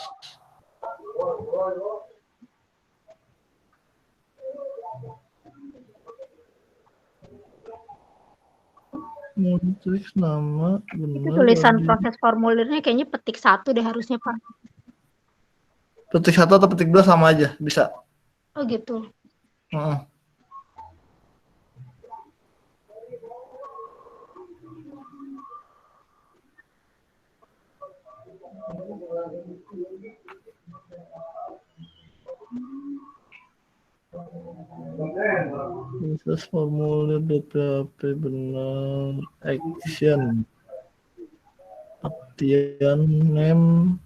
Matrix nama Itu benar. tulisan proses formulirnya kayaknya petik 1 deh harusnya Pak. Petik 1 atau petik 2 sama aja, bisa. Oh gitu. Heeh. Proses formulir PHP benar. Action. Aktian name.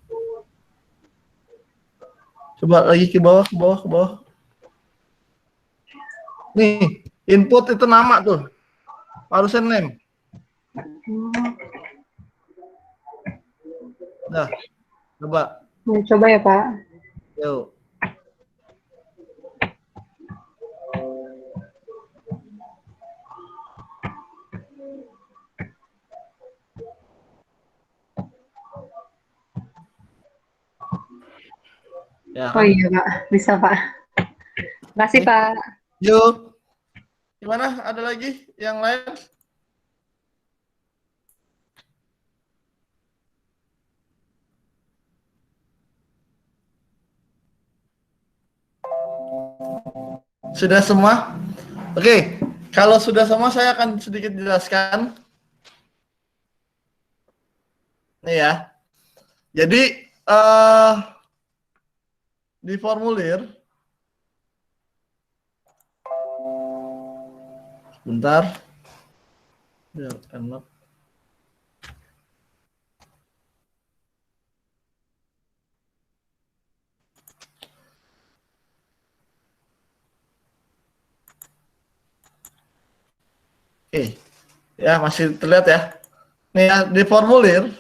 Coba lagi ke bawah. Nih, input itu nama tuh. Harusnya name. Nah, coba. Mau coba ya Pak. Yuk. Ya, Oh iya Pak, bisa Pak. Makasih Pak. yuk. Gimana? Ada lagi yang lain? Sudah semua? Oke, kalau sudah semua saya akan sedikit jelaskan. Nih ya. Jadi di formulir, bentar, biar enak. Oke, ya masih terlihat ya. Nih ya, di formulir,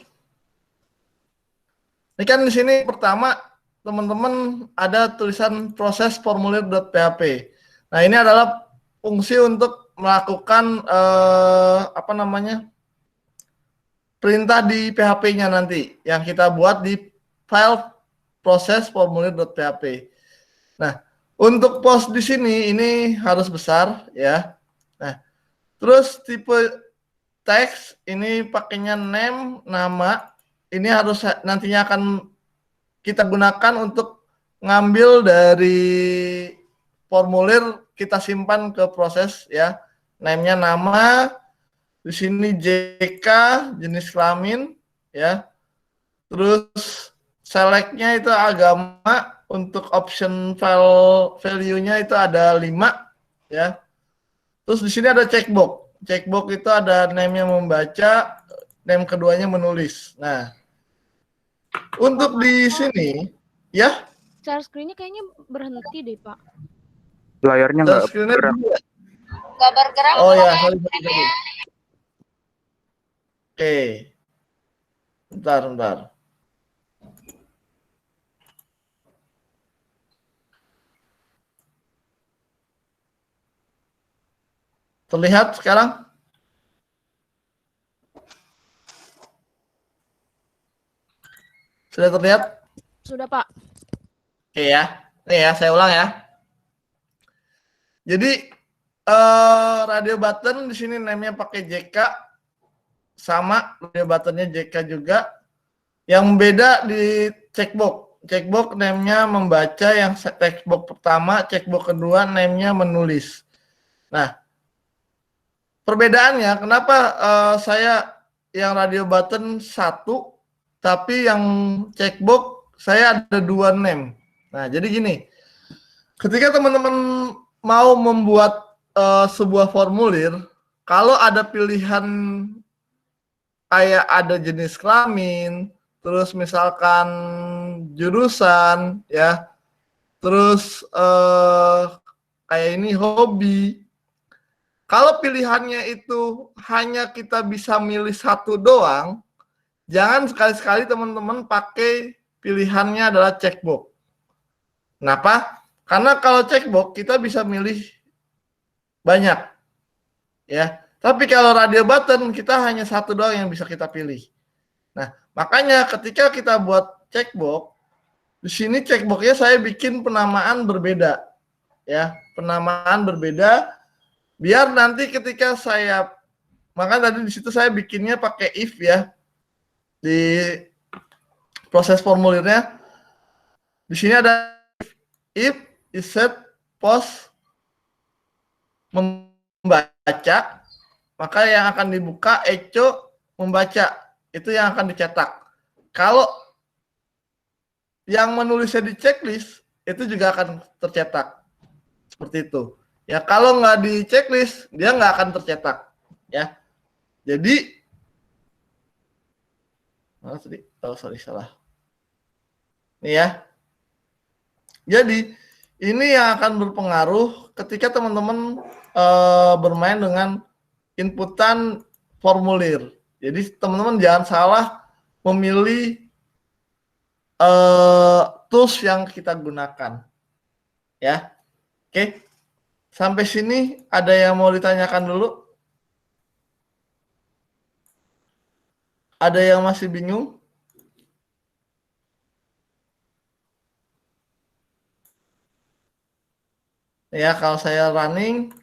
ini kan di sini pertama teman-teman ada tulisan proses formulir.php. Nah ini adalah fungsi untuk melakukan apa namanya perintah di PHP-nya nanti yang kita buat di file proses formulir.php. Nah untuk post di sini ini harus besar ya. Nah terus tipe teks ini pakainya name, nama. Ini harus nantinya akan kita gunakan untuk ngambil dari formulir, kita simpan ke proses ya. Name-nya nama, di sini JK jenis kelamin ya. Terus select-nya itu agama, untuk option value-nya itu ada 5 ya. Terus di sini ada checkbox. Checkbox itu ada name-nya membaca, name keduanya menulis. Nah, untuk di sini ya, Share screen-nya kayaknya berhenti deh, Pak. Layarnya nggak screen-nya bergerak. dulu ya? Nggak bergerak. Oh ya, sorry. Oke. Bentar. Terlihat sekarang? Sudah terlihat? Sudah, Pak. Oke ya. Nih ya, saya ulang ya. Jadi radio button di sini name-nya pakai JK, sama radio buttonnya JK juga. Yang beda di checkbox. Checkbox name-nya membaca, yang checkbox pertama, checkbox kedua name-nya menulis. Nah, perbedaannya kenapa saya yang radio button 1, tapi yang checkbox saya ada 2 name. Nah, jadi gini. Ketika teman-teman mau membuat sebuah formulir, kalau ada pilihan kayak ada jenis kelamin, terus misalkan jurusan ya, terus kayak ini hobi. Kalau pilihannya itu hanya kita bisa milih 1 doang, jangan sekali-sekali teman-teman pakai pilihannya adalah checkbox. Kenapa? Karena kalau checkbox kita bisa milih banyak, ya. Tapi kalau radio button kita hanya 1 doang yang bisa kita pilih. Nah, makanya ketika kita buat checkbox, di sini checkboxnya saya bikin penamaan berbeda, ya, penamaan berbeda, biar nanti ketika saya, maka tadi di situ saya bikinnya pakai if ya, di proses formulirnya. Di sini ada if is set post membaca, maka yang akan dibuka echo membaca, itu yang akan dicetak. Kalau yang menulisnya di checklist, itu juga akan tercetak seperti itu ya. Kalau nggak di checklist, dia nggak akan tercetak ya. Jadi sorry salah nih ya. Jadi ini yang akan berpengaruh ketika teman-teman bermain dengan inputan formulir. Jadi teman-teman jangan salah memilih tools yang kita gunakan. Ya. Oke. Sampai sini ada yang mau ditanyakan dulu? Ada yang masih bingung? Ya, kalau saya running,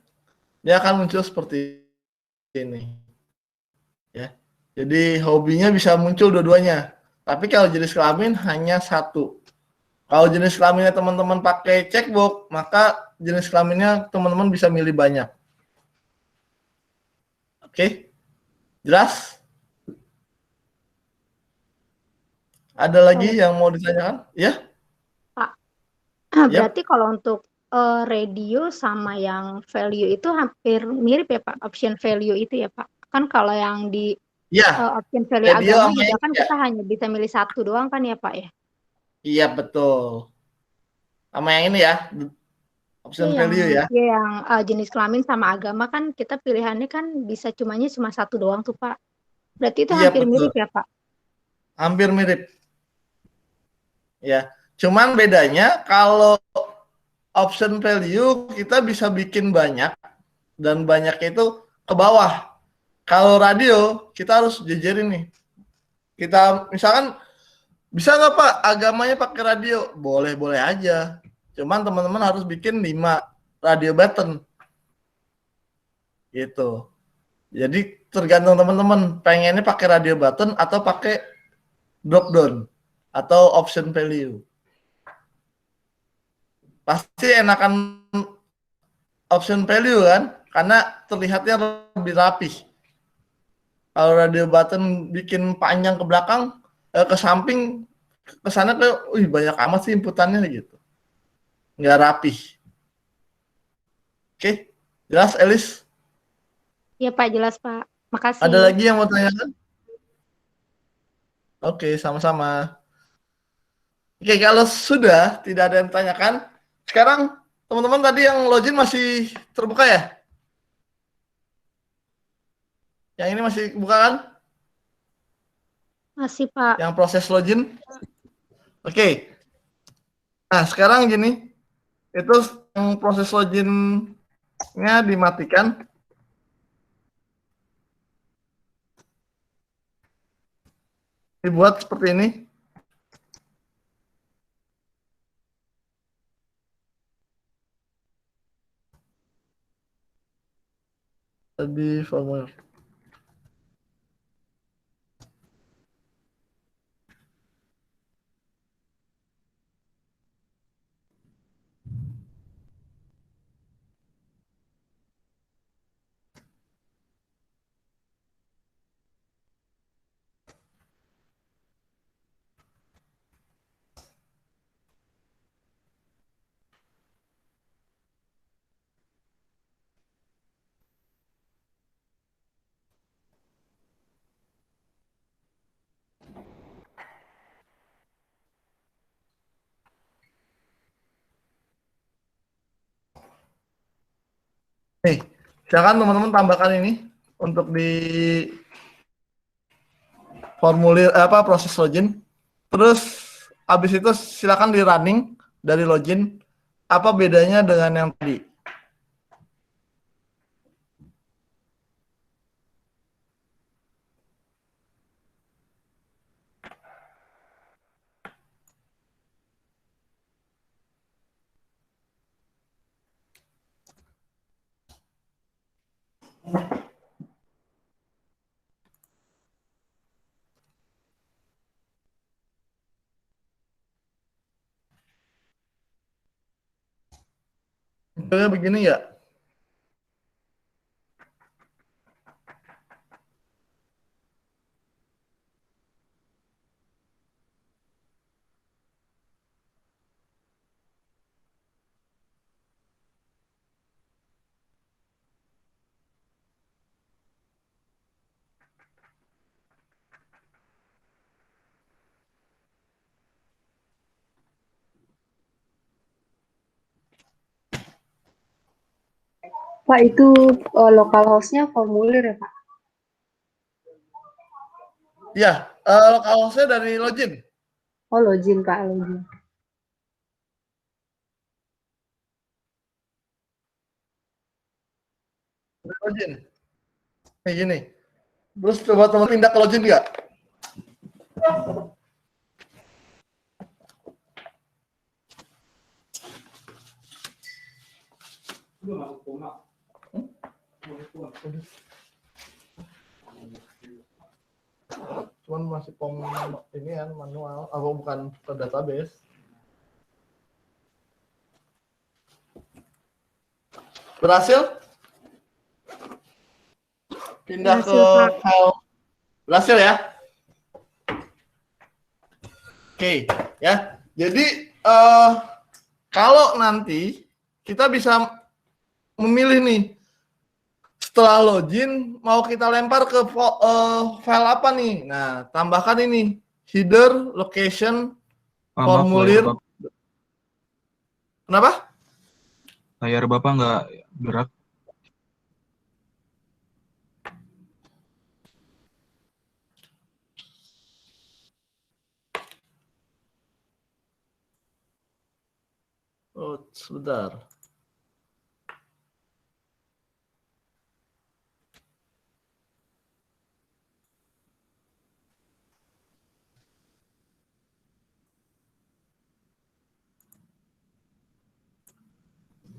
dia akan muncul seperti ini. Ya. Jadi hobinya bisa muncul dua-duanya. Tapi kalau jenis kelamin hanya 1. Kalau jenis kelaminnya teman-teman pakai checkbox, maka jenis kelaminnya teman-teman bisa milih banyak. Oke? Jelas? Ada lagi yang mau ditanyakan? Ya? Pak, Yap. berarti kalau untuk radio sama yang value itu hampir mirip ya Pak, option value itu ya Pak. Kan kalau yang di Ya, option value radio agama sama juga ini kan ya. kita hanya bisa milih 1 doang kan ya Pak ya? Iya, betul. Sama yang ini ya, option value ya. Iya, yang jenis kelamin sama agama kan kita pilihannya kan bisa cuma 1 doang tuh Pak. Berarti itu Iya, hampir betul. mirip ya Pak? Hampir mirip. Ya, cuman bedanya kalau option value kita bisa bikin banyak, dan banyaknya itu ke bawah. Kalau radio kita harus jejerin nih. Kita misalkan bisa nggak Pak agamanya pakai radio? Boleh-boleh aja. Cuman teman-teman harus bikin 5 radio button. Gitu. Jadi tergantung teman-teman pengennya pakai radio button atau pakai drop down atau option value. Pasti enakan option value kan, karena terlihatnya lebih rapih. Kalau radio button bikin panjang ke belakang, ke samping, ke sana kayak, wih banyak amat sih inputannya gitu. Nggak rapih. Oke, jelas Elis? Iya Pak, jelas Pak. Makasih. Ada lagi yang mau tanyakan? Oke, sama-sama. Oke, kalau sudah tidak ada yang tanyakan, sekarang teman-teman tadi yang login masih terbuka ya? Yang ini masih buka kan? Masih Pak. Yang proses login? Oke. Nah, sekarang gini, itu yang proses loginnya dimatikan. Dibuat seperti ini. Tadi formulir. Nih, silakan teman-teman tambahkan ini untuk di formulir proses login. Terus habis itu silakan di running dari login. Apa bedanya dengan yang tadi? Kayak begini ya? Pak, itu localhost-nya formulir ya, Pak? Iya, kalau saya dari login. Oh, login, Pak, login. Login. Kayak gini. Terus coba teman pindah ke login nggak? Cuman masih ini kan manual, atau bukan ke database. Berhasil? Pindah Berhasil, ke Pak. file. Berhasil ya? Oke, ya. Jadi kalau nanti kita bisa memilih nih setelah login mau kita lempar ke file apa nih? Nah, tambahkan ini header, location, formulir. Kenapa? Layar Bapak nggak gerak. Oh, sebentar.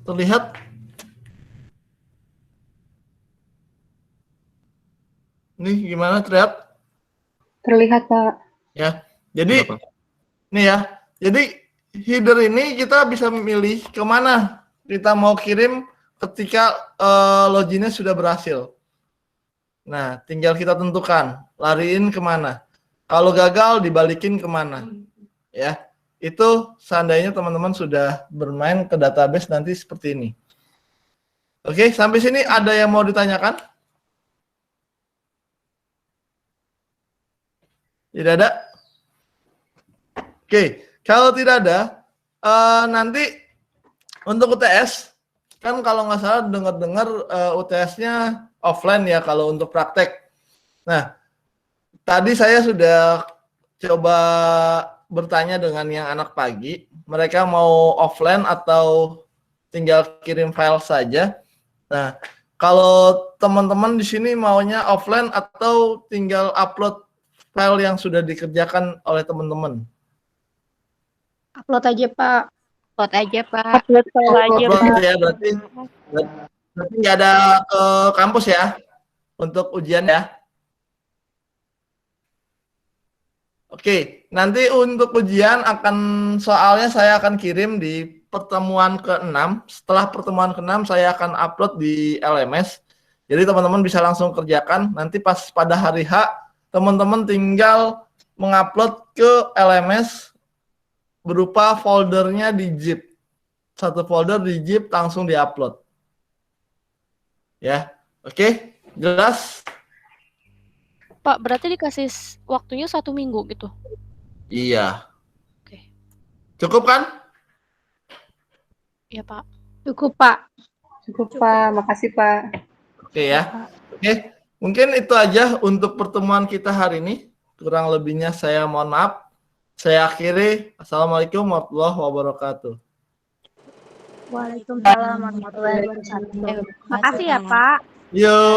Terlihat? Nih gimana terlihat? Terlihat, Pak. Ya. Jadi Berapa? nih ya. Jadi header ini kita bisa memilih kemana kita mau kirim ketika loginnya sudah berhasil. Nah, tinggal kita tentukan lariin kemana. Kalau gagal dibalikin kemana. Ya, itu seandainya teman-teman sudah bermain ke database nanti seperti ini. Oke, sampai sini ada yang mau ditanyakan? Tidak ada? Oke, kalau tidak ada, nanti untuk UTS, kan kalau nggak salah dengar-dengar UTS-nya offline ya kalau untuk praktek. Nah, tadi saya sudah coba bertanya dengan yang anak pagi, mereka mau offline atau tinggal kirim file saja. Nah, kalau teman-teman di sini maunya offline atau tinggal upload file yang sudah dikerjakan oleh teman-teman? Upload aja, Pak. Upload aja, Pak. Upload file aja, Upload Pak. ya, berarti nggak ada ke kampus ya untuk ujian ya. Oke, nanti untuk ujian soalnya saya akan kirim di pertemuan ke-6. Setelah pertemuan ke-6 saya akan upload di LMS. Jadi teman-teman bisa langsung kerjakan. Nanti pas pada hari H, teman-teman tinggal mengupload ke LMS berupa foldernya di zip. Satu folder di zip langsung diupload. Ya, oke, jelas? Pak, berarti dikasih waktunya 1 minggu gitu. Iya. Oke. Cukup kan? Iya, Pak. Cukup, Pak. Cukup, Pak. Makasih, Pak. Oke ya. Oke, mungkin itu aja untuk pertemuan kita hari ini. Kurang lebihnya saya mohon maaf. Saya akhiri. Assalamualaikum warahmatullahi wabarakatuh. Waalaikumsalam warahmatullahi wabarakatuh. Makasih ya, Pak. Yuk.